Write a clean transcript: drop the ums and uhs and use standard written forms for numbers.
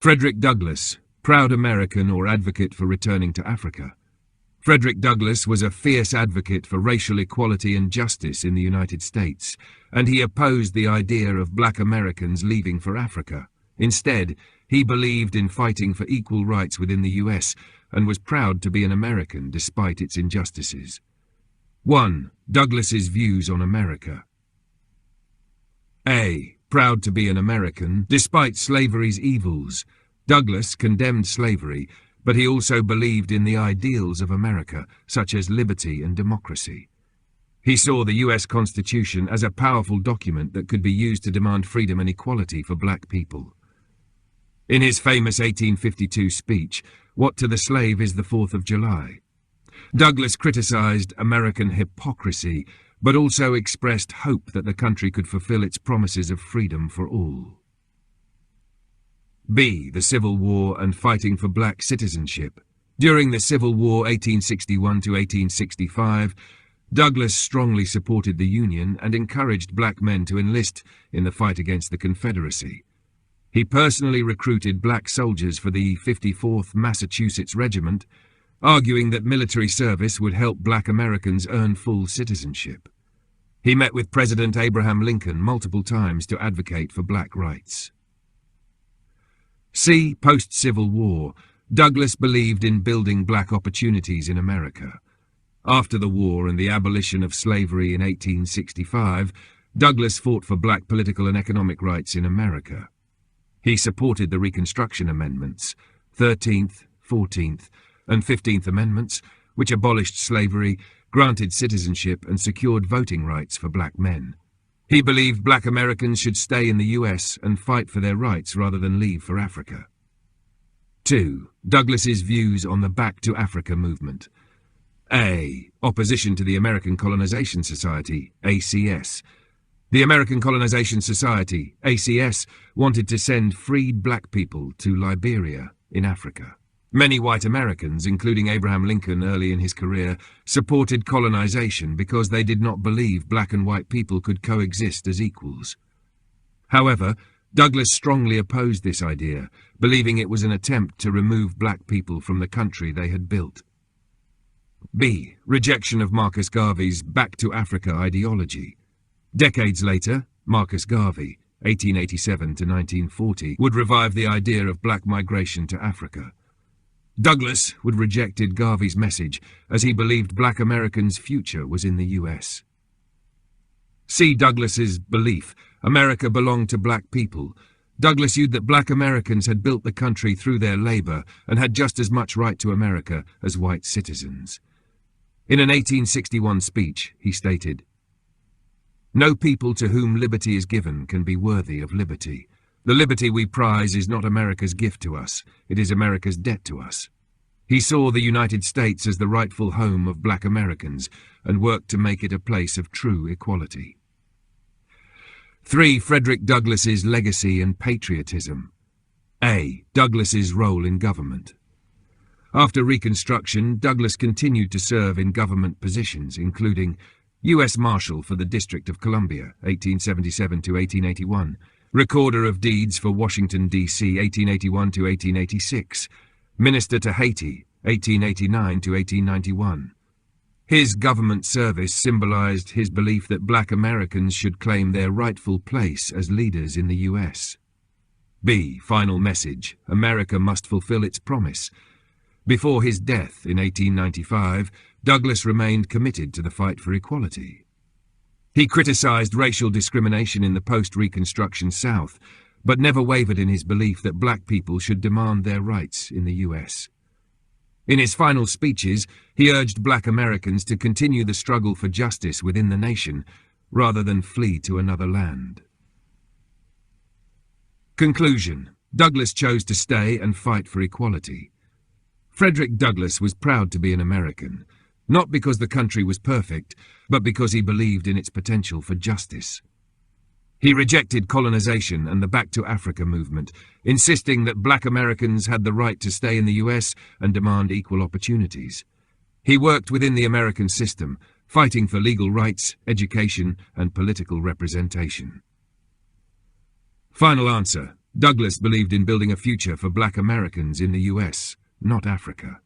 Frederick Douglass, proud American or advocate for returning to Africa. Frederick Douglass was a fierce advocate for racial equality and justice in the United States, and he opposed the idea of black Americans leaving for Africa. Instead, he believed in fighting for equal rights within the US and was proud to be an American despite its injustices. 1. Douglass's views on America. A. Proud to be an American despite slavery's evils. Douglass condemned slavery, but he also believed in the ideals of America, such as liberty and democracy. He saw the US Constitution as a powerful document that could be used to demand freedom and equality for black people. In his famous 1852 speech, "What to the slave is the 4th of July?" Douglass criticized American hypocrisy, but also expressed hope that the country could fulfill its promises of freedom for all. B. The Civil War and fighting for black citizenship. During the Civil War 1861 to 1865, Douglass strongly supported the Union and encouraged black men to enlist in the fight against the Confederacy. He personally recruited black soldiers for the 54th Massachusetts Regiment, arguing that military service would help black Americans earn full citizenship. He met with President Abraham Lincoln multiple times to advocate for black rights. C. Post-Civil War. Douglass believed in building black opportunities in America. After the war and the abolition of slavery in 1865, Douglass fought for black political and economic rights in America. He supported the Reconstruction Amendments, 13th, 14th, and 15th Amendments, which abolished slavery, granted citizenship, and secured voting rights for black men. He believed black Americans should stay in the US and fight for their rights rather than leave for Africa. 2. Douglass's views on the Back to Africa movement. A. Opposition to the American Colonization Society, ACS. The American Colonization Society, ACS, wanted to send freed black people to Liberia in Africa. Many white Americans, including Abraham Lincoln early in his career, supported colonization because they did not believe black and white people could coexist as equals. However, Douglass strongly opposed this idea, believing it was an attempt to remove black people from the country they had built. B. Rejection of Marcus Garvey's Back to Africa ideology. Decades later, Marcus Garvey, 1887 to 1940, would revive the idea of black migration to Africa. Douglass would rejected Garvey's message, as he believed black Americans' future was in the US. C. Douglass's belief America belonged to black people. Douglass viewed that black Americans had built the country through their labor and had just as much right to America as white citizens. In an 1861 speech, he stated, "No people to whom liberty is given can be worthy of liberty. The liberty we prize is not America's gift to us, it is America's debt to us." He saw the United States as the rightful home of black Americans and worked to make it a place of true equality. 3. Frederick Douglass's legacy and patriotism. A. Douglass's role in government. After Reconstruction, Douglass continued to serve in government positions, including U.S. Marshal for the District of Columbia, 1877 to 1881, Recorder of Deeds for Washington, D.C., 1881 to 1886, Minister to Haiti, 1889 to 1891. His government service symbolized his belief that black Americans should claim their rightful place as leaders in the U.S. B. Final message. America must fulfill its promise. Before his death in 1895, Douglass remained committed to the fight for equality. He criticized racial discrimination in the post-Reconstruction South, but never wavered in his belief that black people should demand their rights in the U.S. In his final speeches, he urged black Americans to continue the struggle for justice within the nation, rather than flee to another land. Conclusion. Douglass chose to stay and fight for equality. Frederick Douglass was proud to be an American, not because the country was perfect, but because he believed in its potential for justice. He rejected colonization and the Back to Africa movement, insisting that black Americans had the right to stay in the US and demand equal opportunities. He worked within the American system, fighting for legal rights, education, and political representation. Final answer. Douglas believed in building a future for black Americans in the US, not Africa.